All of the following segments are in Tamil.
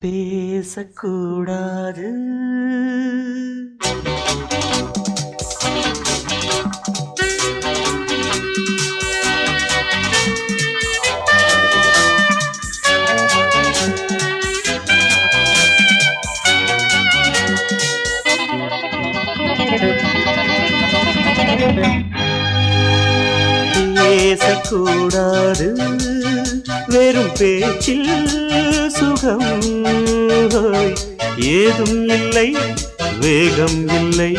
பேசக்கூடாது. பேசக்கூடாது வெறும் பேச்சில் சுகம் ஏதும் இல்லை, வேகம் இல்லை,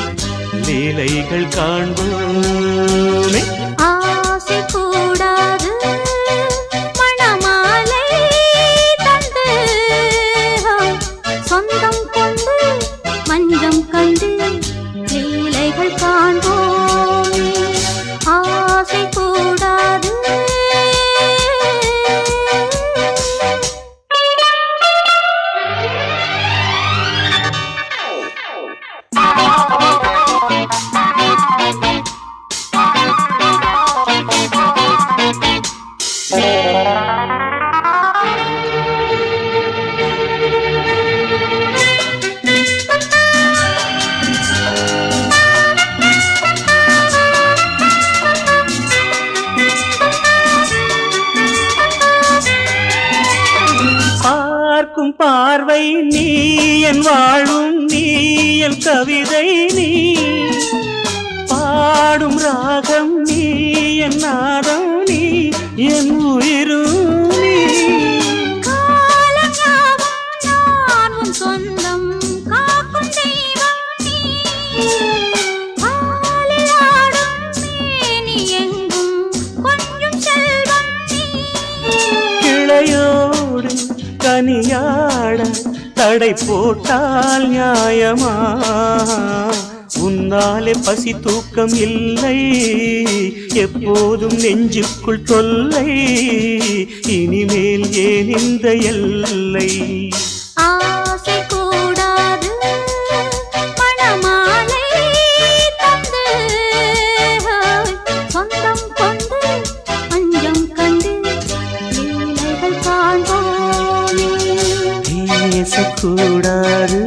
லீலைகள் காண்போமே. ஆசை கூடாது மணமாலை தந்து சொந்தம் கொண்டு மஞ்சம் கண்டு லீலைகள் காண்போமே. ஆசை கூடாது பார்க்கும் பார்வை நீ என் வாழும், நீ என் கவிதை, நீ பாடும் ராகம், நீ என் நாதம், நீ என் உயிரும் நீ. நான் உன் சொந்தம் காக்கும் தெய்வம் நீ. ஆடும் நீ எங்கும் கொஞ்சம் செல்வம் நீ. கிளையோடு கனியாட தடை போட்டால் நியாயமா? உன்னாலே பசி தூக்கம் இல்லை, எப்போதும் நெஞ்சுக்குள் தொல்லை, இனிமேல் ஏன் இந்த எல்லை? ஆசை கூடாது மணமாலை தந்து சொந்தம் கொண்டு மஞ்சம் கண்டு லீலைகள் காண்போமே. பேசக்கூடாது.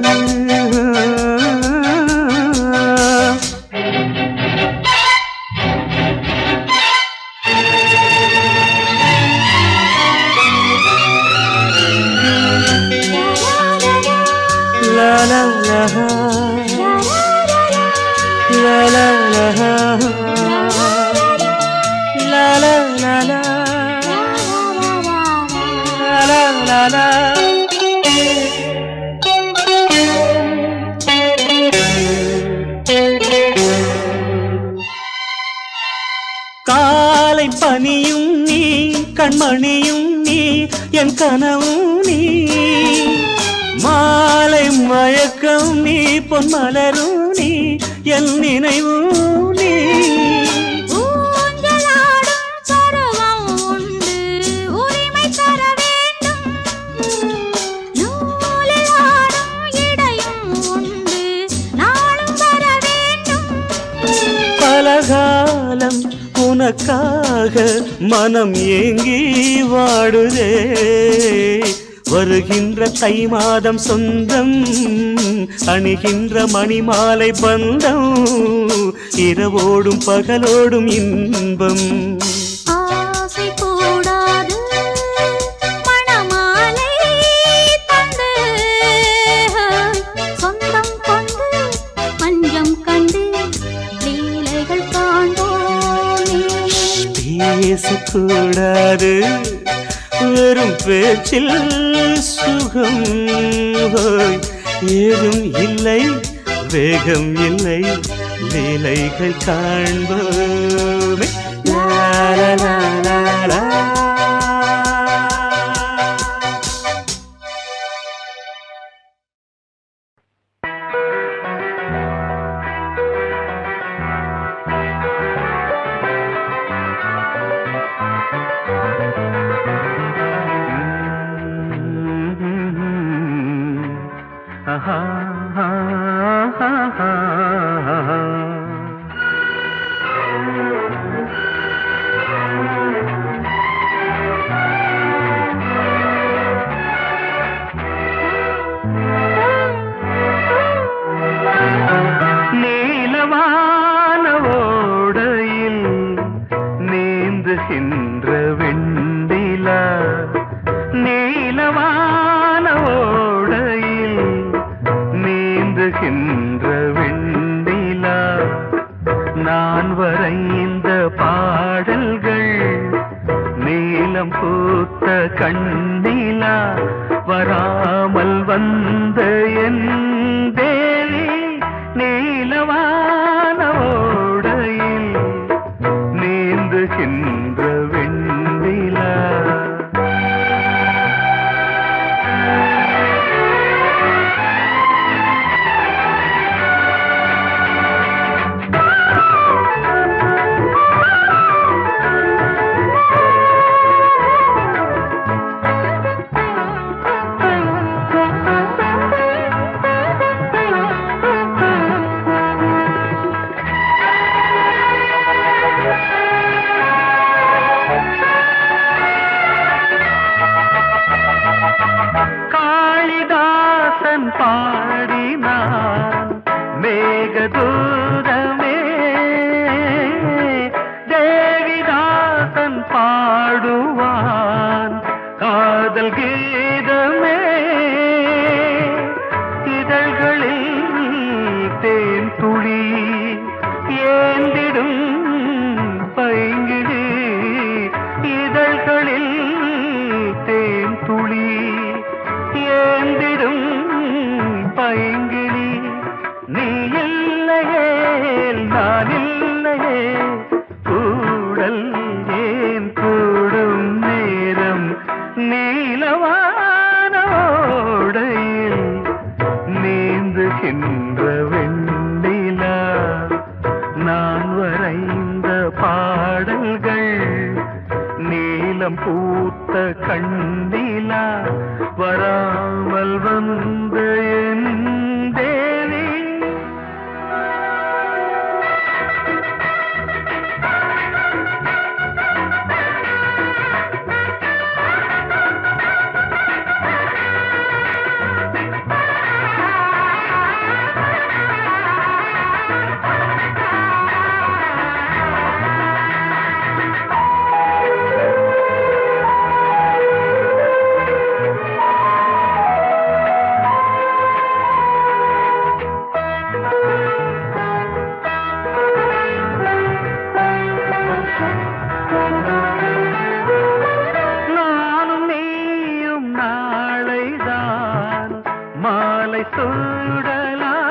La la la la la la la la la la la la la. காலை பனியும் நீ, கண்மணியும் நீ, என் கனவும் நீ, மாலை மயக்கம் நீ, பொன்மலரும் நீ, என் நினைவும் நீ. ஊஞ்சலாடும் பருவம் உண்டு, உரிமை தர வேண்டும். நூலில் ஆடும் இடையும் உண்டு, நாளும் வர வேண்டும். பலகாலம் உனக்காக மனம் ஏங்கி வாடுதே, வருகின்ற தை மாதம் சொந்தம், அணிகின்ற மணிமாலை பந்தம், இரவோடும் பகலோடும் இன்பம். ஆசை கூடாது மணமாலை தந்து சொந்தம் கொண்டு மஞ்சம் கண்டு லீலைகள் காண்போமே. பேசக்கூடாது வெறும் பேச்சில் சுகம் ஏதும் இல்லை, வேகம் இல்லை, லீலைகள் காண்போமே. லா லா லா லா லா. நீந்துகின்ற வெண்டிலா நீலவான ஓடையில் நீந்துகின்ற வெண்டிலா நான் வரைந்த பாடல்கள் நீலம் பூத்த கண்ணிலா வராமல் வந்த என் தேவி நீலவான ஓடையில் நீந்துகின்ற வெண்டிலா காளிதாசன் பாடினான் மேகதூதமே தேவிதாசன் பாடுவான் காதல் கீதமே இதழ்களில் தேன் துளி ஏந்திடும் பைங்கிழி இதழ்களில் தேன் துளி ஏந்திடும் பைங்கிழி நீ இல்லையே நான் இல்லையே கூடல் ஏன் கூடும் நேரம் நீலவானோடையில் நீந்துகின்ற வெண்டிலா நான் வரைந்த பாடல்கள் நீலம் பூத்த கண்ணிலா வராமல் வந்த என் தேவி மாலை சூடலாம்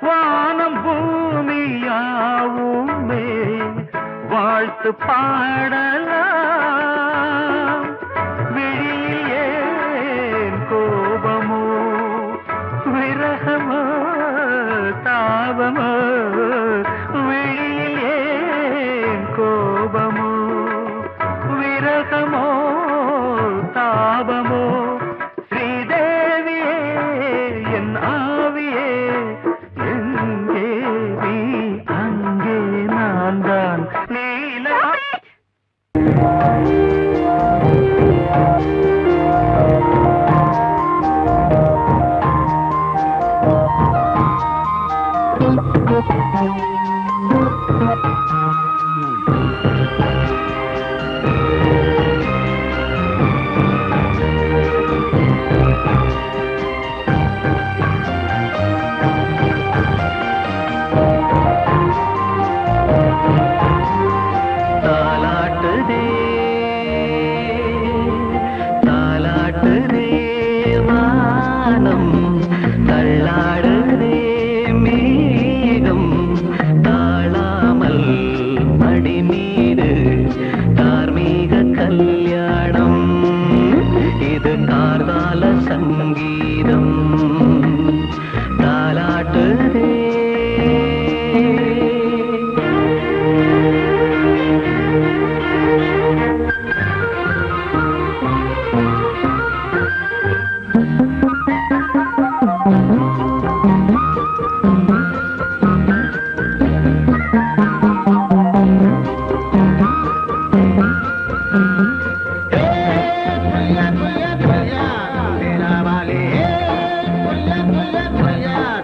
வானம் பூமியாவுமே வாழ்த்து பாடலாம் விழியில் ஏன் கோபமோ விரகமோ தாபமோ விழியில் ஏன் கோபமோ விரகமோ தாபமோ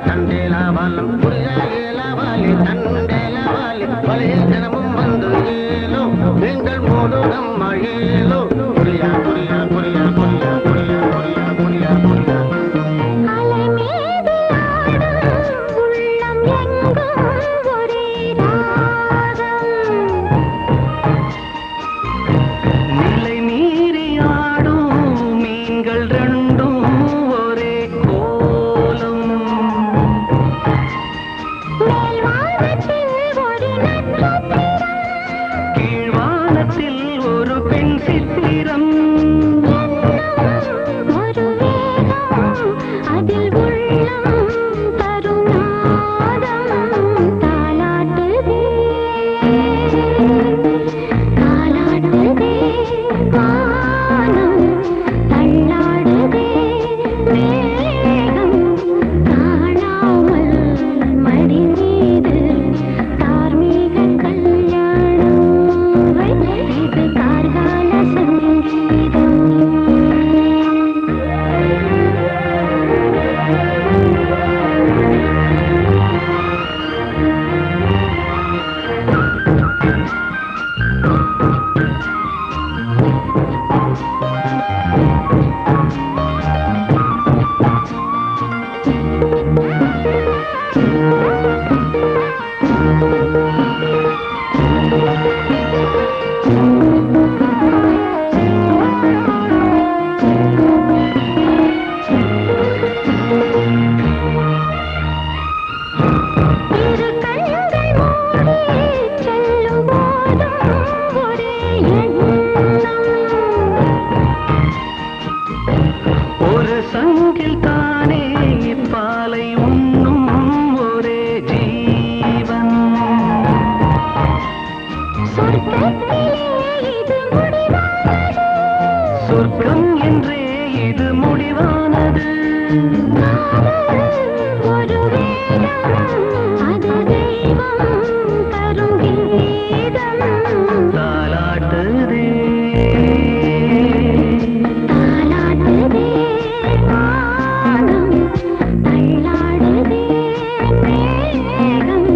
தண்டேல வாலி தண்டேல வாலி வலையில் தினமும் வந்து ஏலோ புரியா புரியா புரியா புரியா புரியா புரியா புரியா புரியா அலை மீது ஆடும் உள்ளம் எங்கும் ஒரே ராகம். நிலை மீறி ஆடும் மீன்கள் ரெண்டும் ஒரே கோலம். மேல்வானத்தில் ஒரு நட்சத்திரம், கீழ்வானத்தில் ஒரு பெண் சித்திரம். என்னும் ஒரு வேகம், அதில் உள்ளம் தரும் நாதம் தாலாட்டுதே, தாலாட்டுதே வானம், தள்ளாடுதே மேகம், காணாமல் மடி மீது தார்மீக கல்யாணம். இது கார்கால சங்கீதம். இரு கண்கள் மூடி செல்லும் போதும் ஒரே எண்ணம். ஒரு சங்கில் தானே பாலை உண்ணும் ஒரே ஜீவன். சொர்க்கத்திலே இது முடிவானது, சொர்க்கம் என்றே இது முடிவானது. காதல் ஒரு வேதம், அது தெய்வம் தரும் கீதம். தாலாட்டுதே தாலாட்டுதே வானம், தள்ளாடுதே மேகம்,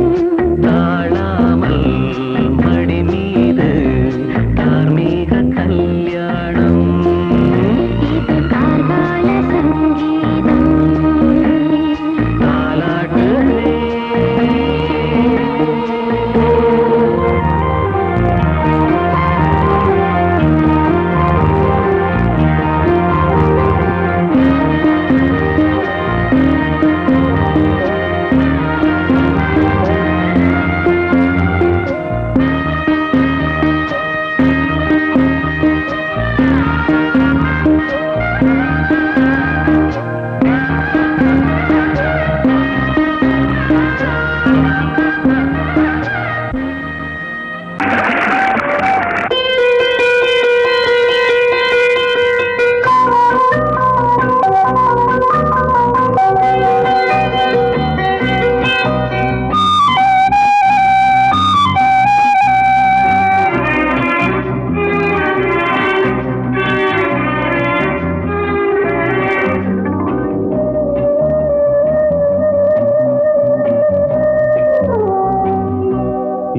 தாழாமல் மடி மீது தார்மீக கல்யாணம். இது கார்கால சங்கீதம். தாலாட்டுதே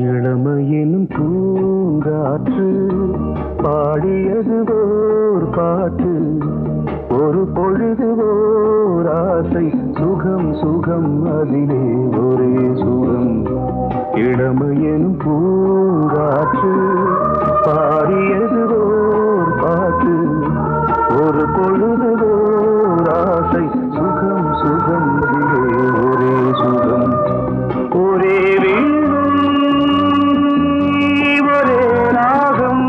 இளமையினும் பூங்காற்று பாடியது ஓர் பாட்டு, ஒரு பொழுது ஓர் ஆசை, சுகம் சுகம் அதிலே ஒரே சுகம். இளமையினும் பூங்காற்று பாடியது ஓர் பாட்டு, ஒரு பொழுது ஓர் ஆசை, சுகம் சுகம் அதிலே ஒரே சுகம். ஒரே வீணை, ஒரே ராகம்.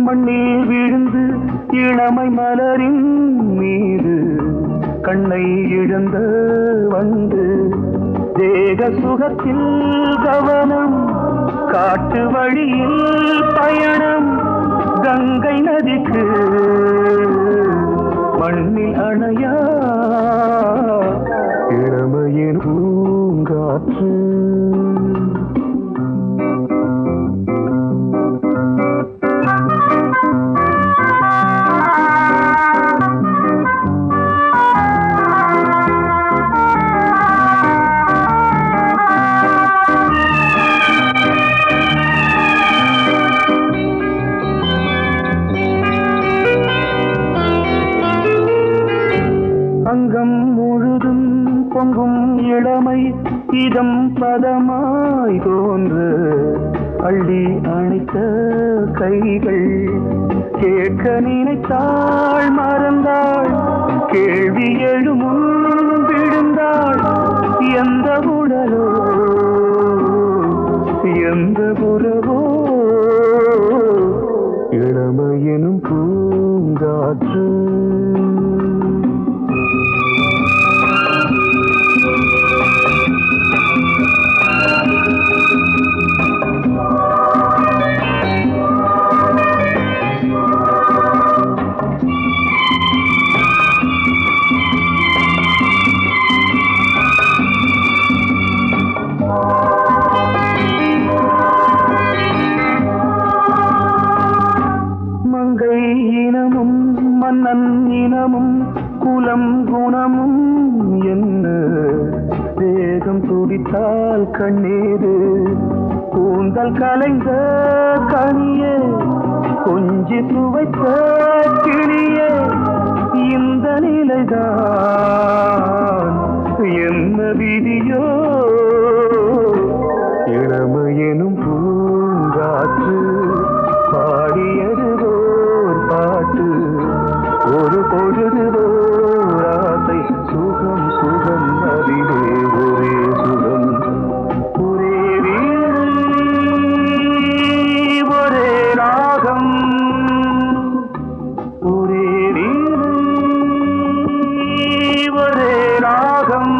மண்ணில் விழுந்து இளமை மலரின் மீது கண்ணை இழந்த வந்து தேக சுகத்தில் கவனம் காட்டு வழியில் பயணம் கங்கை நதிக்கு மண்ணில் அணையா இளமையின் பூங்காற்று அங்கம் முழுதும் பொங்கும் இளமை இதம் பதமாய் தோன்று அள்ளி அணைத்த கைகள் கேட்க நினைத்தாள் மறந்தாள் கேள்வி எழுமுன் விழுந்தாள் எந்த உடலோ எந்த புறவோ இளமையெனும் பூங்காற்று மங்கை இனமும் மன்னன் இனமும் குலம் குணமும் என்ன தேகம் துடித்தால் கண்ணீரு கூந்தல் கலைந்த கனியே கொஞ்சி துவைத்த கிளியே இந்த நிலைதான் என்ன விதியோ இளமையெனும் பூங்காற்று பாடியதுவோர் பாட்டு ஒரு பொழுதுவோர் ஆசை சுகம் சுகம் அதிலே ஒரே சுகம் ஒரே வீடு ஒரே ராகம் ஒரே வீடு ஒரே ராகம்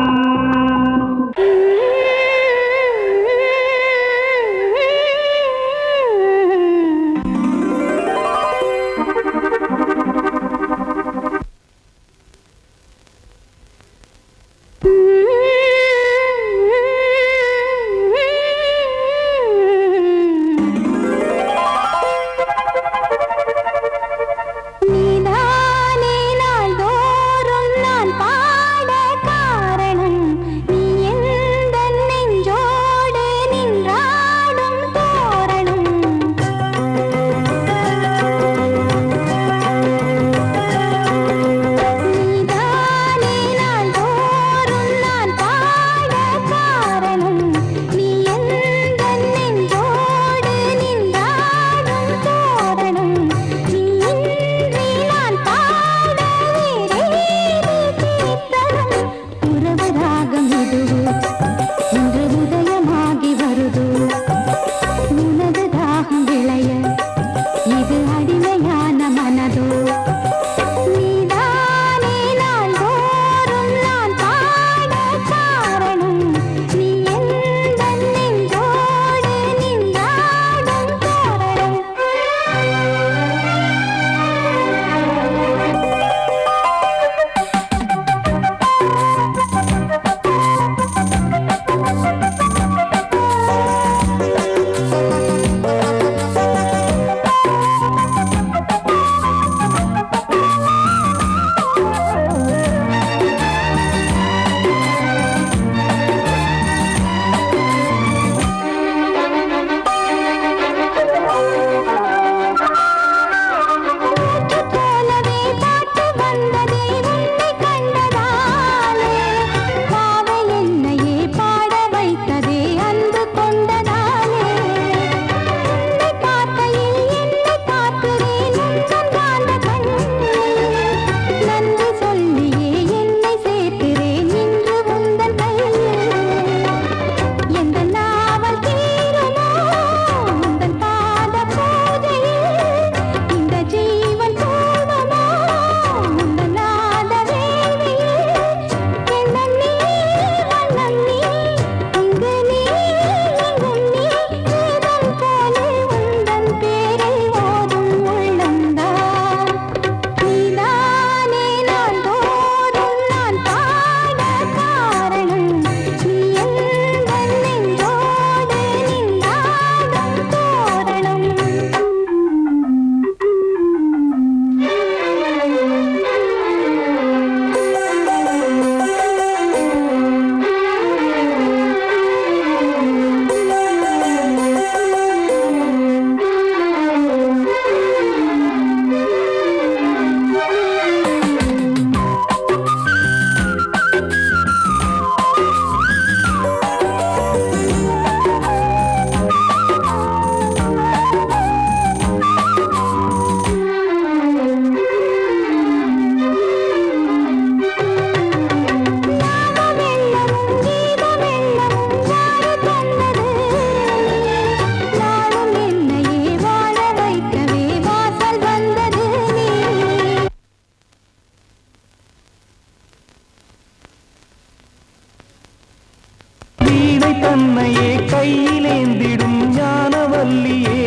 கையிலேந்திடும் ஞானவல்லியே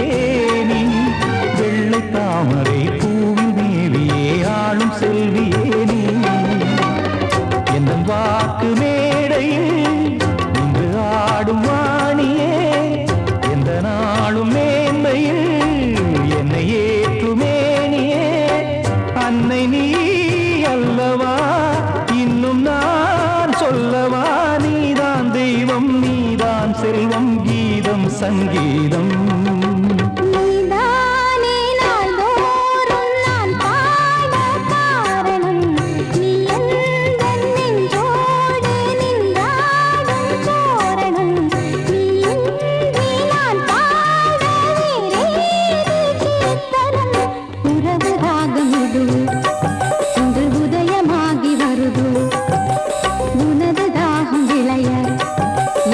நீ வெள்ளை தாமரை பூவின் தேவியே ஆளும் செல்வியே நீ எந்த வாக்கு மேடையில் இன்று ஆடும் வாணியே எந்த நாளும் மேன்மையில் என்னை ஏற்றுமேனியே அன்னை நீ அல்லவா இன்னும் நான் சொல்லவா நீதான் தெய்வம் நீதான் செல்வம் கீதம் சங்கீதம் நீதானே நாள்தோறும் நான் பாட காரணம் நீ எந்தன் நெஞ்சோடு நின்றாடும் தோரணம் நீ இன்றி நான் பாட வேறேது கீர்த்தனம் உறவு ராகம் இது இன்று உதயமாகி வருது உனது தாகம் விளைய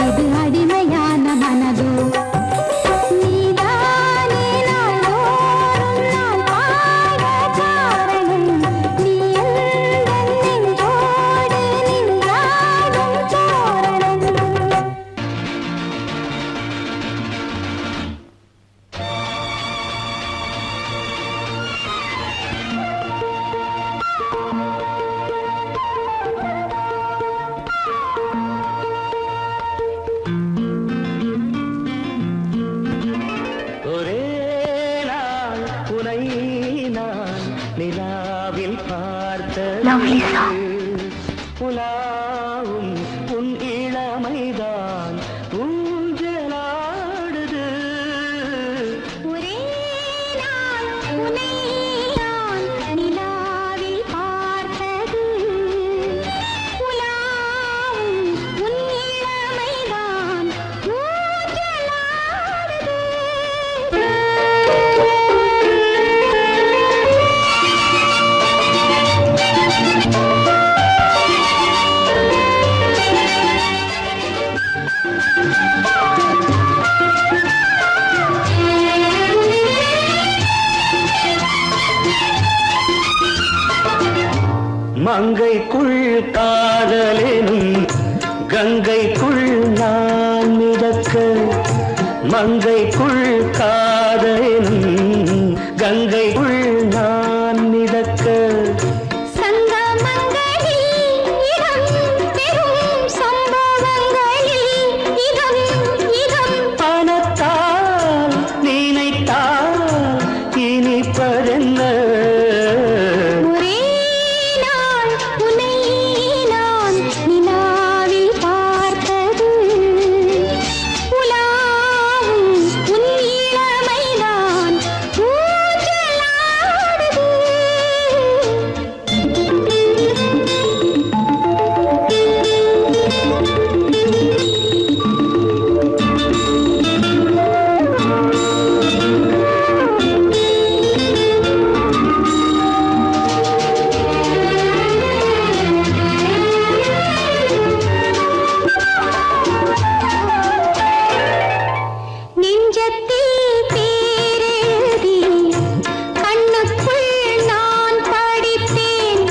இது அடிமையான மனதோ நீதானே நாள்தோறும் நான் பாட காரணம் நீ எந்தன் நெஞ்சோடு நின்றாடும் தோரணம் ஒரே நாள் உனை நான் நிலாவில் Lovely பார்த்தது song. உலாவும் உன் இளமைதான் ஊஞ்சலாடுது ஒரே நாள் உன்னை நான் நிலாவில் பார்த்தது உலாவும் உன் இளமைதான் மங்கைக்குள் காதலெனும் கங்கைக்குள் நான் மிதக்க மங்கைக்குள் காதலெனும் கங்கைக்குள் நான் மிதக்க சங்கமங்களில் இடம் பெறும் சம்பவங்களில் இதம் இதம் பணத்தால் நினைத்தால் இனிப்பதென்ன ஒரே நாள் உன்னை நான் நிலாவில் பார்த்தது உலாவும் உன் இளமைதான் ஊஞ்சலாடுது நெஞ்சத்தில் பேரெழுதி கண்ணுக்குள் நான் படித்தேன்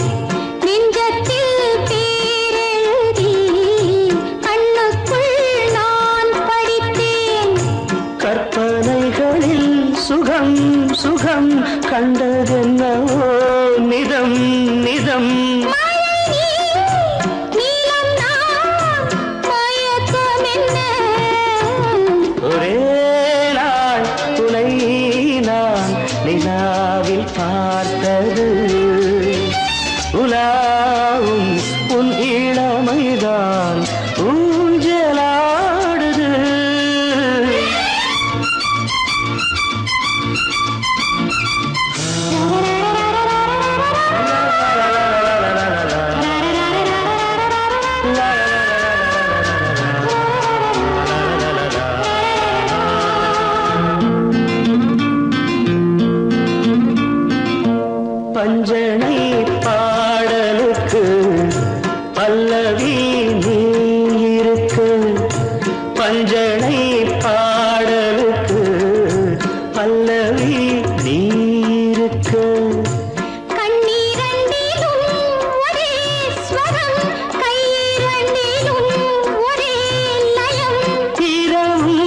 நெஞ்சத்தில் பேரெழுதி கண்ணுக்குள் நான் படித்தேன் கற்பனைகளில் சுகம் சுகம் கண்டதென்னவோ நிதம் நிதம் நீலம் நான் மயக்கம் என்ன ஒரே நாள் துணை நான் நிலாவில் பார்த்தது உலாவும் உன் இளமைதான் ஊஞ்சலாடுது பஞ்சனை பாடலுக்கு பல்லவி நீ இருக்கு பஞ்சனை பாடலுக்கு பல்லவி நீ இருக்கு கண்ணீரண்டிலும் ஒரே ஸ்வரம் கையிரண்டிலும் ஒரே லயம் இரவும்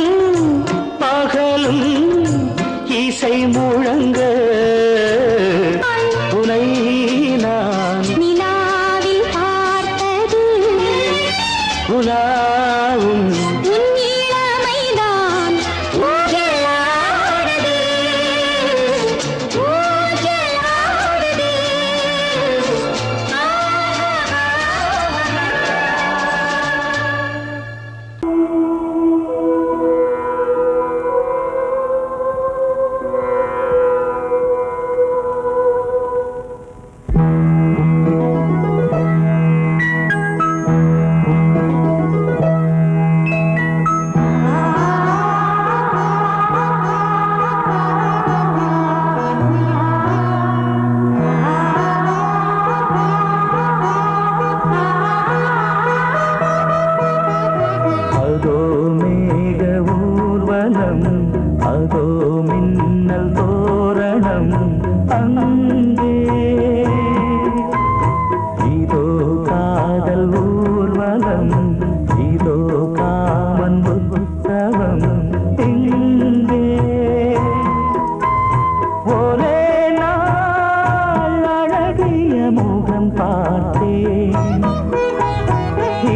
பார்த்தேன்.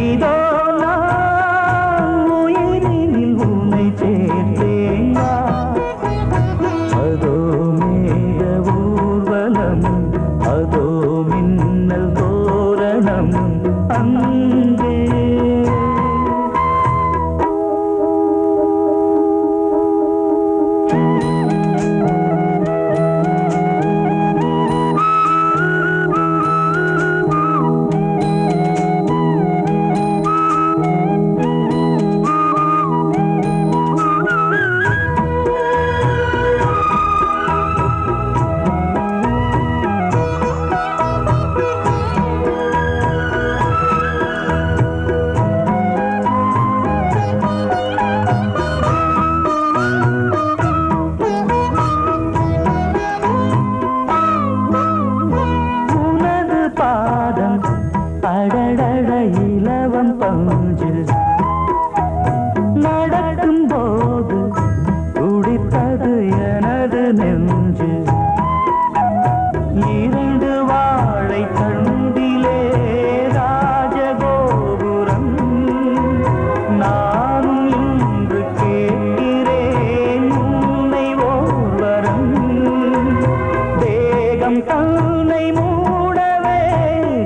இதோ நான் உயிரினில் உன்னை சேர்த்தேன். அதோ மேக ஊர்வலம், அதோ மின்னல் தோரணம் அங்கே. அடடட இலவம் பஞ்சு நடக்கும் போது துடித்தது எனது நெஞ்சு. இரண்டு வாழை தண்டிலே ராஜகோபுரம். நானும் இன்று கேட்கிறேன் உன்னை ஓர்வரம். தேகம் தன்னை மூடவே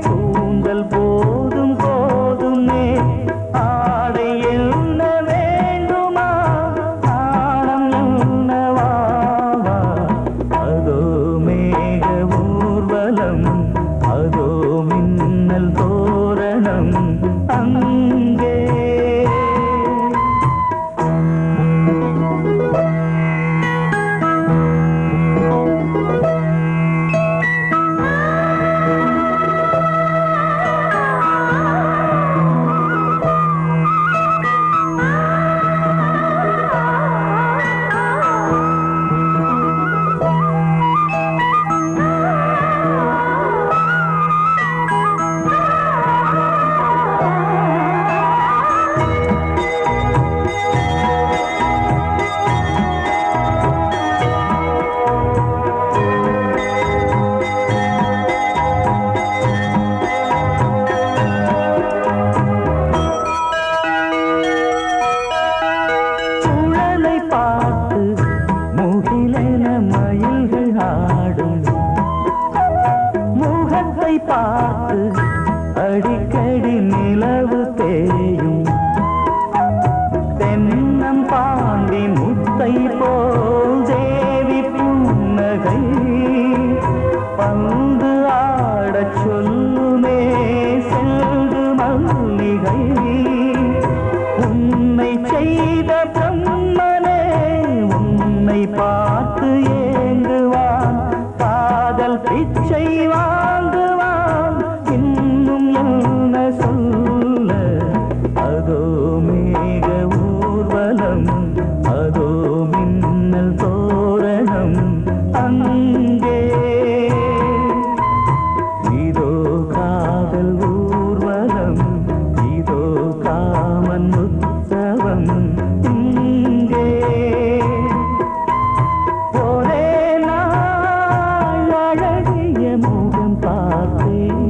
கூந்தல் போதும் போதுமே. ஆடை என்ன வேண்டுமா, ஆடம் என்னவாவா. அதோ மேக ஊர்வலம், அதோ மின்னல் தோரணம் அங்கே. பார்த்து அடிக்கடி நிலவு தேயும். தென்னம் பாண்டி முத்தை போல் தேவி புன்னகை. பந்து ஆடச் சொல்லுமே செல்து மல்லிகை. உன்னை செய்த பிரம்மனே உன்னை பார்த்து ஏங்குவான். காதல் பிச்சை வாங்குவான். இன்னும் என்ன சொல்ல. அதோ மேக ஊர்வலம், அதோ மின்னல் தோரணம் அங்கே. இதோ காதல் ஊர்வலம், இதோ காமன் உற்சவம் இங்கே. ஒரே நாள் அழகிய முகம் பார்த்தேன்.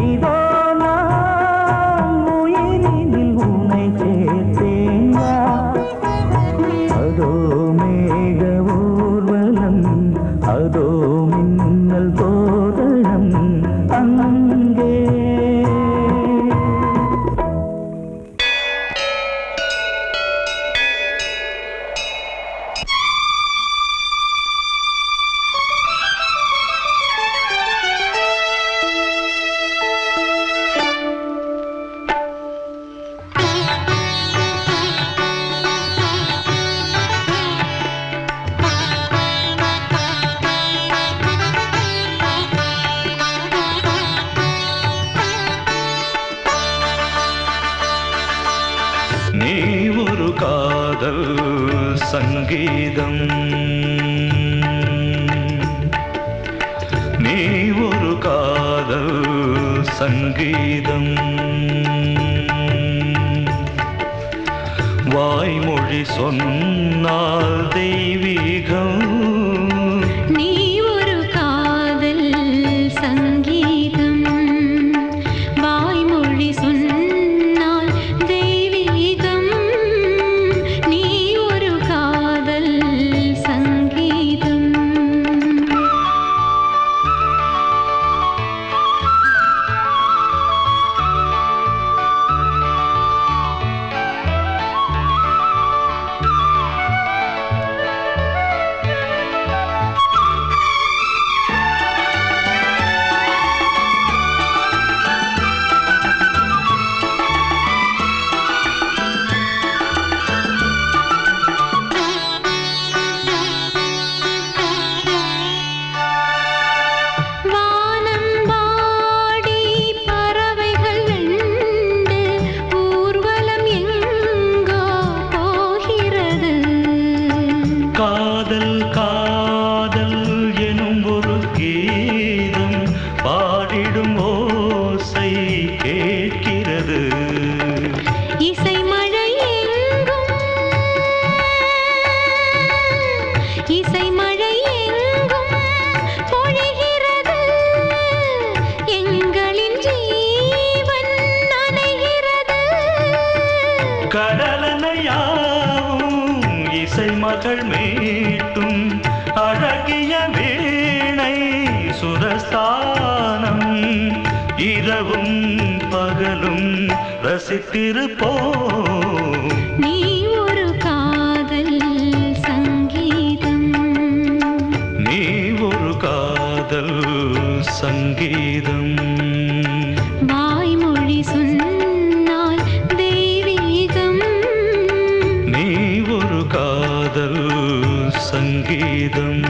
இதோ நான் உயிரினில் உன்னை சேர்த்தேன். அதோ மேக ஊர்வலம், அதோ மின்னல் தோரணம் அங்கே. நீ ஒரு காதல் சங்கீதம், நீ ஒரு காதல் சங்கீதம். வாய்மொழி சொன்னால் தெய்வீகம். நீ ஒரு காதல் சங்கீதம். கீதம் பாடிடும் ஓசை கேட்கிறது. இசை மழை எங்கும் இசை மழை எங்கும் பொழிகிறது. எங்களின் ஜீவன் நனைகிறது. கடலனையாவும் இசை மகள் மீட்டும் அழகிய வீணை சுரஸ்தானம். இரவும் பகலும் ரசித்திருப்போம். நீ ஒரு காதல் சங்கீதம். நீ ஒரு காதல் சங்கீதம். வாய்மொழி சொன்னால் தெய்வீகம். நீ ஒரு காதல் சங்கீதம்.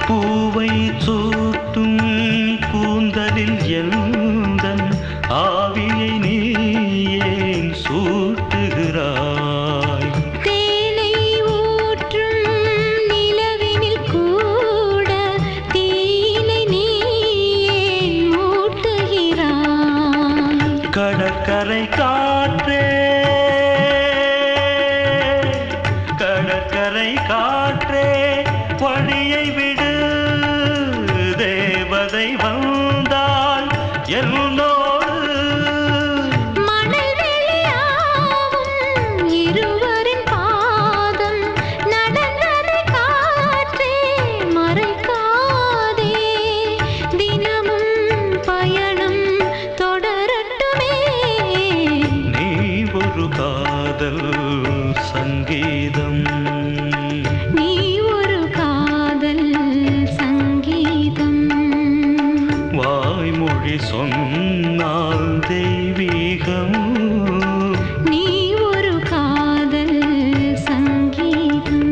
பூவை சூட்டும் கூந்தலில் எந்தன் ஆவியை நீ ஏன் சூட்டுகிறாய்? தேனை ஊற்றும் நிலவினில் கூட தீனை நீ ஏன் மூட்டுகிறாய்? கடற்கரை காற்றே, கடற்கரை காற்றே வழியை விடு. தேவதை வந்தால் என்னோடு மணல் வெளியாகும் இருவரின் பாதம் நடந்ததை காற்றே மறைக்காதே. தினமும் பயணம் தொடரட்டுமே. நீ ஒரு காதல் சங்கீதம். நீ ஒரு காதல் சங்கீதம். வாய்மொழி சொன்னால் தெய்வீகம். நீ ஒரு காதல் சங்கீதம்.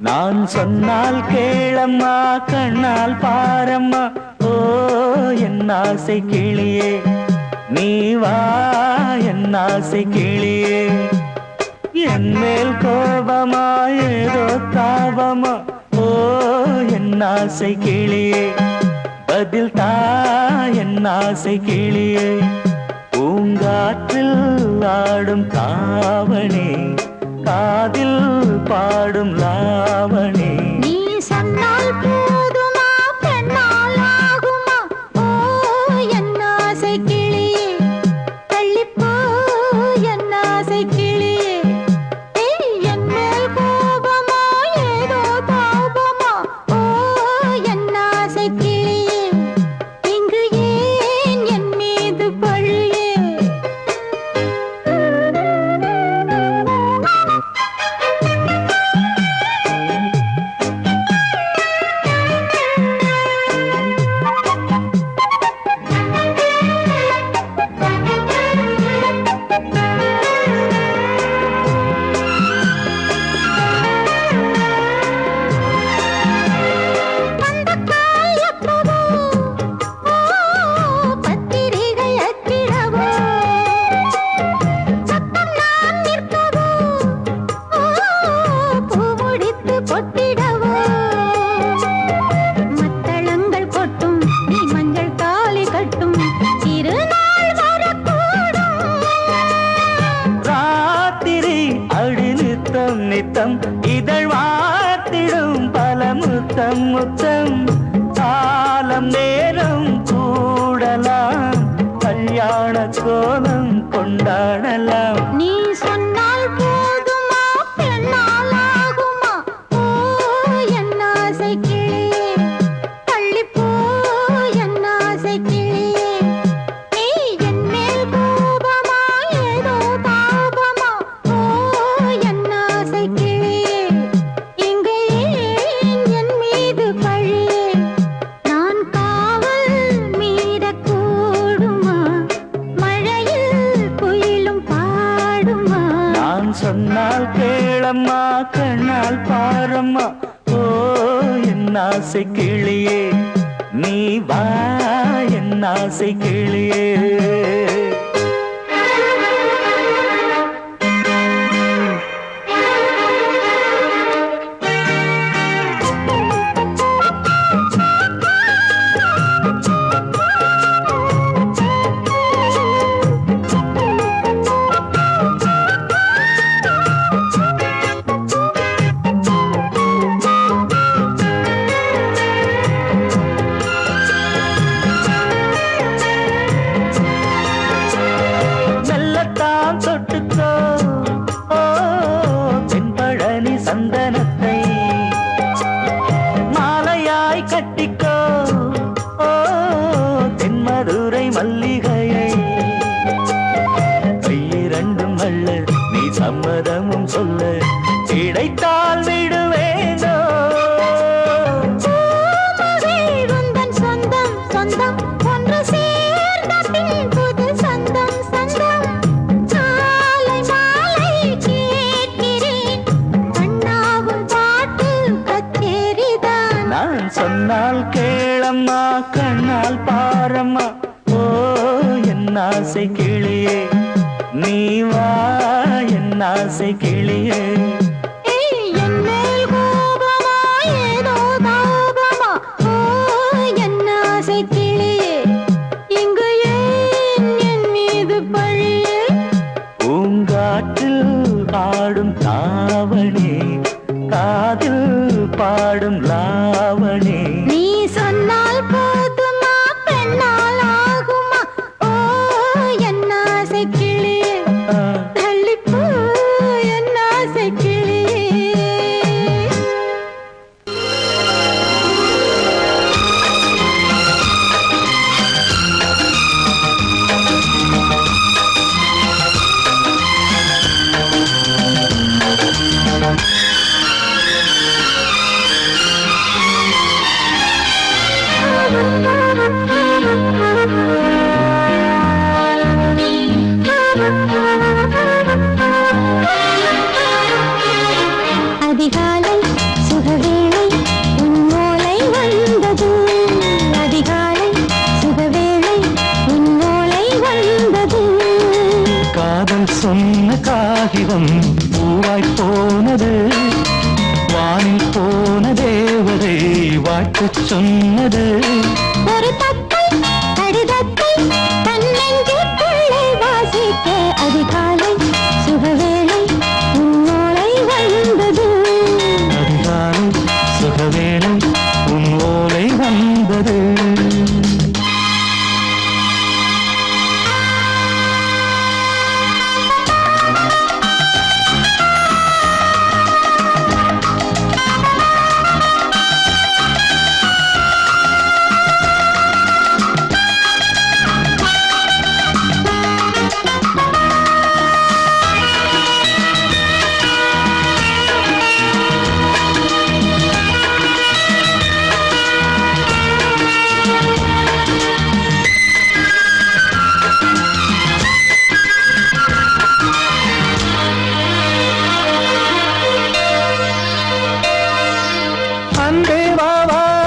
நான் சொன்னால் கேளம்மா, கண்ணால் பாரம்மா. ஓ என் ஆசை கிளியே, நீ வா என் ஆசை கிளியே. என் மேல் கோபமா ஏதோ தாபமா? ஓ என் ஆசை கிளியே, பதில் தா என் ஆசை கிளியே. பூங்காற்றில் ஆடும் தாவணி, காதில் பாடும் லாவணி. நீ சொன்னால் போதுமா, பெண்ணால் ஆகுமா? ஓ என் ஆசை கிளியே, தள்ளிப்போ என் ஆசை கிளியே. என் மேல் கோபமா ஏதோ தாபமா? ஓ என் ஆசை கிளியே, இங்கு ஏன் என் மீது பழியே? நித்தம் இதழ் வார்த்திடும் பல முத்தம் முத்தம். காலம் நேரம் கூடலாம், கல்யாண கோலம் கொண்டாடலாம். நீ சொன்னா நான் சொன்னால் கேளம்மா கண்ணால் பாரம்மா ஓ என் ஆசை கிளியே நீ வா என் ஆசை கிளியே தொட்டுக்கோ ஓ தென்பழனி சந்தனத்தை மாலையாய் கட்டிக்கோ ஓ தென்மதுரை மல்லிகையை கையிரண்டும் வல்ல நீ சம்மதமும் சொல்ல கிடைத்தால் விடுவேனோ சொந்தம் சொந்தம் ஒன்று சேர்ந்த பின் புது சொந்தம் சொந்தம் நான் சொன்னால் கேளம்மா கண்ணால் பாரம்மா ஓ என் ஆசை கிளியே நீ வா என் ஆசை கிளியே பூங்காற்றில் ஆடும் தாவணி காதில் பாடும் லாவணி நீ சொன்னால் போதுமா பெண்ணால் ஆகுமா ஓ என் ஆசை கிளியே தள்ளிப்போ என் ஆசை கிளியே அதிகாலை சுகவேளை உன்னோலை வந்தது அதிகாலை சுகவேளை உன்னோலை வந்தது காதல் சொன்ன காகிதம் பூவாய் போனது வானில் போன தேவதை வாழ்த்து சொன்னது ஒரு தத்தை கடிதத்தை தன்னெஞ்சுக்குள்ளே வாசிக்க அதிகாலை சுகவேளை உன்னோலை வந்தது அதிகாலை சுகவேளை உன் ஓலை வந்தது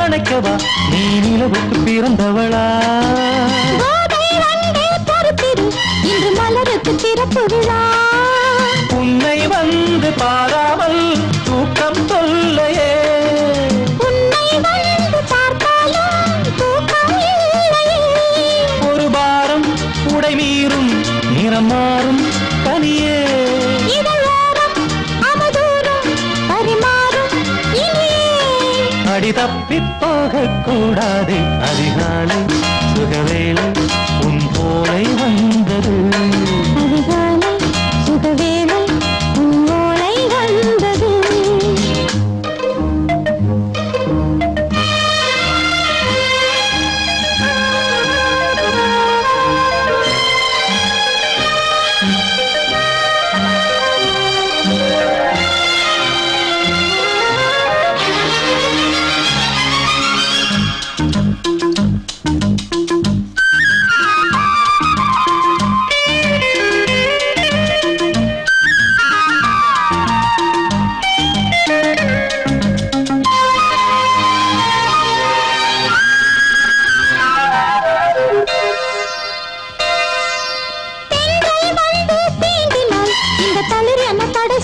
அணைக்கவா நீ நிலவுக்கு பிறந்தவளா இன்று மலருக்கு திறப்பு விழா உன்னை வந்து பாராமல் தூக்கம் சொல்லையே உன்னை வந்து பார்த்தாலும் தூக்கம் இல்லையே ஒரு பாரம் உடை மீறும் நிறம் மாறும் தனியே இதழோரம் அமதூரம் பரிமாறும் இனியே அடி தப்பிப் போகக் கூடாது அதிகாலை சுகவேளை உன் போலை வந்தது அதிகாலை சுகவேளை உன்னோலை வந்தது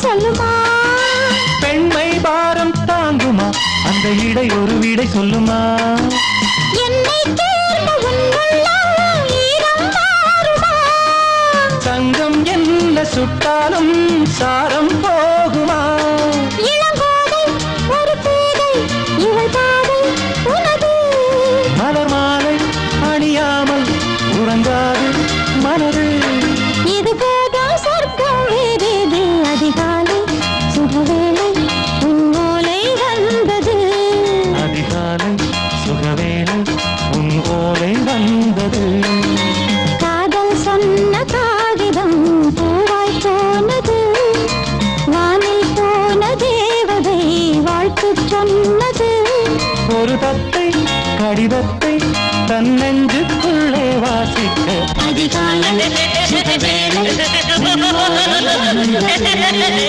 சொல்லுமா பெண்மை பாரம் தாங்குமா அந்த இடை ஒரு விடை சொல்லுமா என்னை தேர்ந்த உன்னுள்ளம் ஈரம் மாறுமா தங்கம் என்ன சுட்டாலும் சாரம் போகுமா இளங்கோதை ஒரு பேதை இவள் பாதை உனது மலர் மாலை அணியாமல் உறங்காது மனது இது போதும் சொர்க்கம் வேறேது அதிகாலை சுகவேளை உன்னோலை வந்தது அதிகாலை சுகவேளை உன் ஓலை வந்தது காதல் சொன்ன காகிதம் பூவாய் போனது வானில் போன தேவதை வாழ்த்து சொன்னது ஒரு தத்தை கடிதத்தை தன் நெஞ்சுக்குள்ளே வாசிக்க அதிகாலை சுகவேளை உன்னோலை வந்தது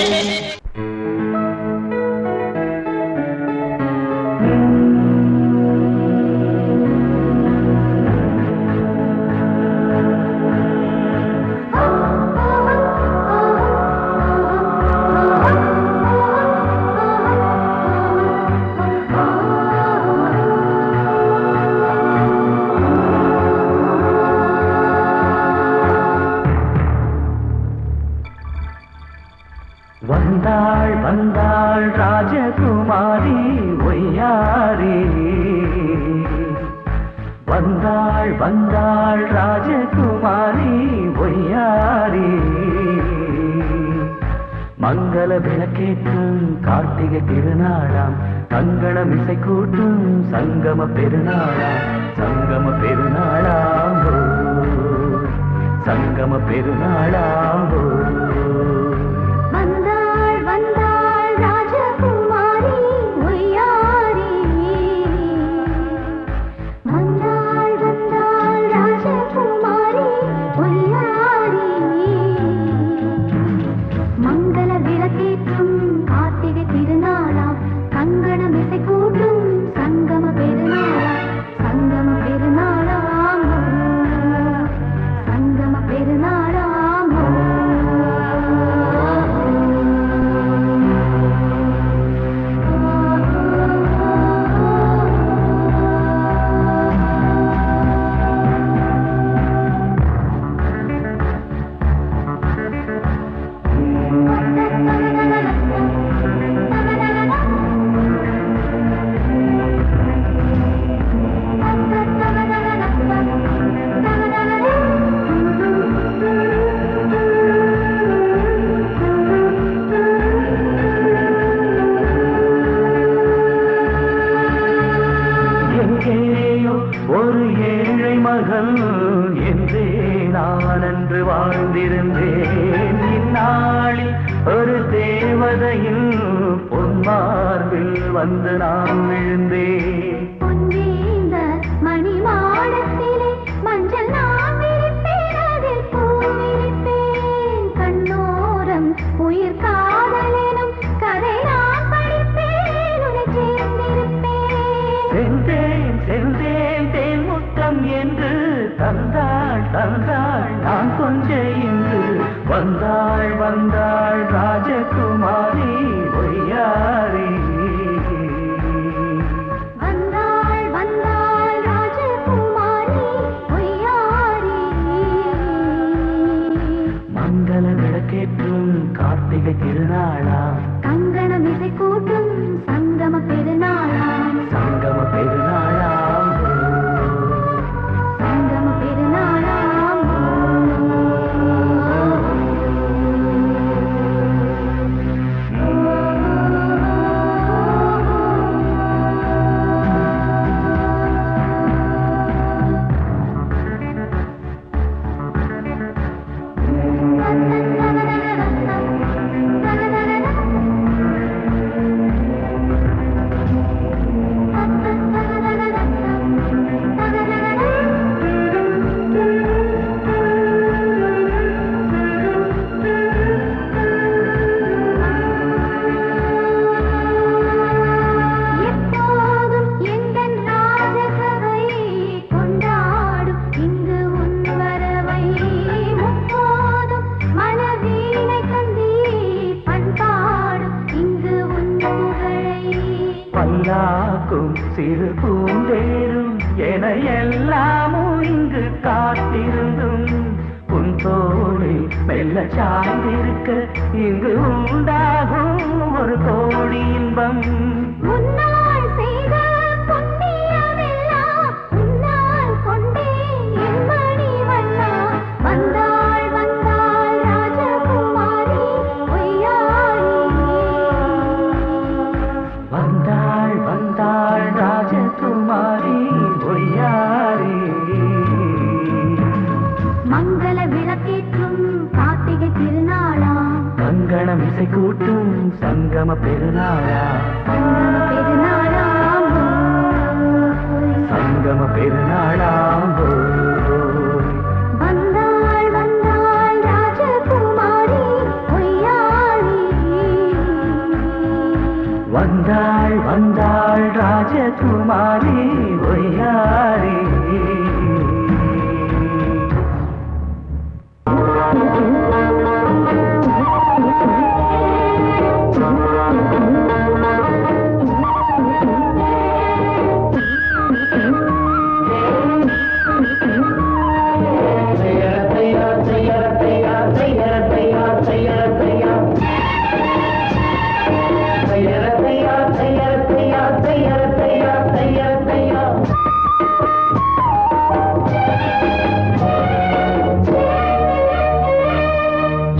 வந்தாள் வந்தாள் ராஜகுமாரி ஒய்யாரி வந்தாள் வந்தாள் ராஜகுமாரி ஒய்யாரி மங்கள விளக்கேற்றும் கார்த்திகை திருநாளாம் கங்கணம் இசை கூட்டும் சங்கம பெருநாளாம் சங்கம பெருநாளாம் ஓ, சங்கம பெருநாளாம் ஓ. வந்தாள் வந்தாள் ராஜகுமாரி ஒய்யாரி வந்தாள் வந்தாள் ராஜகுமாரி ஒய்யாரி மங்கள விளக்கேற்றும் கார்த்திகை திருநாளாம் கங்கணம் இசை கூட்டும் சங்கம பெருநாளாம் சங்கம பெருநாளாம் சங்கம பெருநாளாம் எங்கேயோ ஒரு ஏழை மகள் என்றே நான் அன்று வாழ்ந்திருந்தேன் இந்நாளில் ஒரு தேவதையில் பொன்மார்பில் வந்து நான் விழுந்தேன் பொன்வேந்த மணிமாடத்திலே மஞ்சள் நான் விரிப்பேன் அதில் பூ விரிப்பேன் கண்ணோரம் உயிர் காதலெனும் கதை நான் படிப்பேன் உன்னை சேர்ந்திருப்பேன் சென்றேன் சென்றேன் தேன் முத்தம் என்று தந்தாள் தந்தாள் நான் கொஞ்ச இன்று வந்தாள் வந்தாள் ராஜகுமாரி ஒய்யாரி வந்தாள் வந்தாள் ராஜகுமாரி ஒய்யாரி மங்கள விளக்கேற்றும் கார்த்திகை திருநாளா கங்கணம் இசை கூட்டும் சங்கம பெருநாளாம் சங்கம பெருநாளாம் சங்கம பெருநாளாம் தேனாக்கும் சிறு பூந்தேரும் என எல்லாமும் இங்கு காத்திருந்தும் உன் தோளில் மெல்ல சாய்ந்திருக்க இங்கு உண்டாகும் ஒரு கோடி இன்பம். முன்னால் செய்த புண்ணியமெல்லாம் உன்னால் கொண்டே என் மணி வண்ணா. வந்தாள் வந்தாள் ராஜகுமாரி பொய்யாரி. வந்தாள் வந்தாள் ராஜகுமாரி பொய்யாரி. மங்கள விளக்கேற்றும் கார்த்திகை திருநாளா. கங்கணம் இசை கூட்டும் சங்கம பெருநாளா. சங்கம பெருநாளாம் சங்கம பெருநாளாம் வந்தாள் வந்தாள் ராஜகுமாரி பொய்யாரி. வந்தாள் வந்தாள் ராஜகுமாரி பொய்யாரி.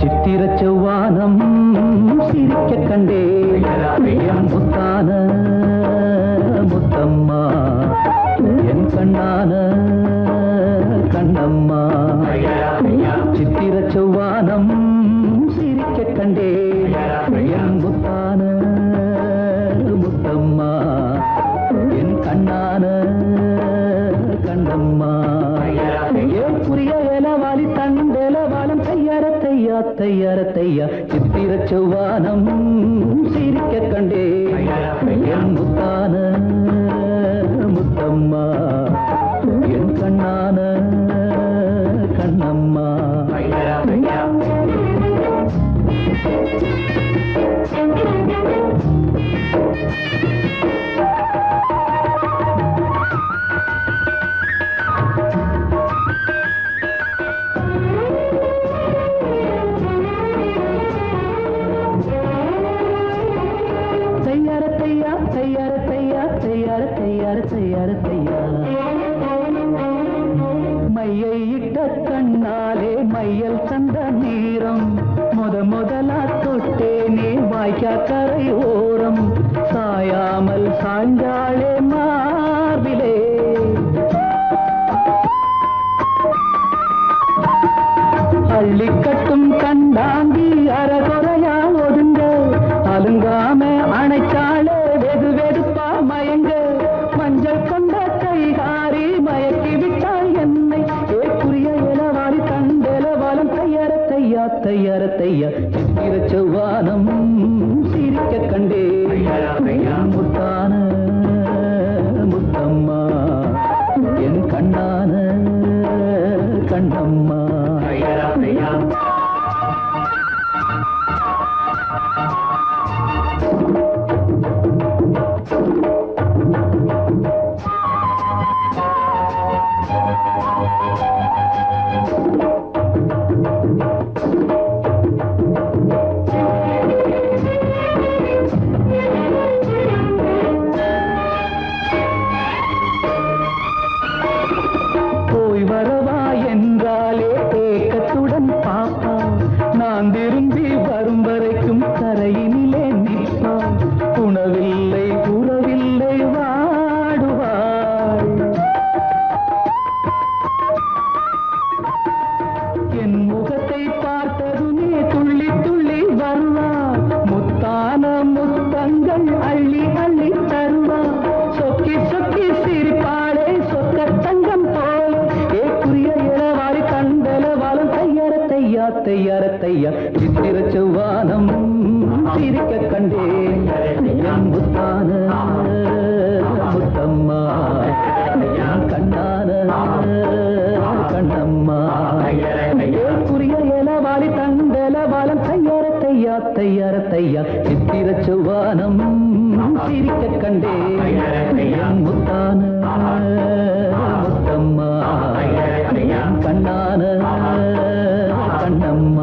சித்திர செவ்வானம் சிரிக்க கண்டே என் முத்தான முத்தம்மா என் கண்ணான கண்ணம்மா. சித்திர செவ்வானம் சிரிக்க கண்டே என் முத்தான முத்தம்மா என் கண்ணான கண்ணம்மா. ஏன் புரிய வேலவாளி தண்டேலவாளம் தையார தையா தையார தையா. சித்திர செவ்வானம் சிரிக்க கண்டே என் முத்தான முத்தம்மா என் கண்ணான கண்ணம்மா. தையார தையா தையார தையா தையார தையார தையார தையா. மையை இட்ட கண்ணாலே மையல் சந்த நீரம் முதலா தொட்டேனே வாய்க்கா கரை ஓரம். சாயாமல் சாய்ந்தாளே மார்பிலே அள்ளிக்கட்டும் கண்டாங்கி அறகுறையா ஒதுங்க. அலுங்காம அணைச்சாளே வெது வெதுப்பா மயங்க. மஞ்சள் கொண்ட கைகாரி மயக்கி விட்டாள் என்னை. ஏக்குரிய இளவாரி தண்டேலவாளம் தையார தையா தையார தையா. சித்திர செவ்வானம் சிரிக்க கண்டே என் முத்தான முத்தம்மா என் கண்ணான கண்ணம்மா. போய் வரவா என்றாலே ஏக்கத்துடன் பாப்பா. நான் திரும்பி வரும் வரைக்கும் கரையினிலே நிற்பா. உணவில்லை உறவில்லை வாடுவாள். என் முகத்தை பார்த்ததுமே துள்ளி துள்ளி வருவாள். முத்தான முத்தங்கள் அள்ளி அள்ளி தருவாள். சொக்கி சொக்கி சிரிப்பாளே சொக்க தங்கம் போல. ஏக்குரிய இளவாரி தண்டேலவாளம் தையார தையா தையார தையா. சித்திர செவ்வானம் சிரிக்க கண்டே என் முத்தான முத்தம்மா என் கண்ணான கண்ணம்மா. ஏக்குரிய இளவாரி தண்டேலவாளம் தையார தையா தையார ஐயாரத்தையா சித்திர செவ்வானம் சிரிக்க கண்டே முத்தான முத்தம்மா கண்ணான கண்ணம்மா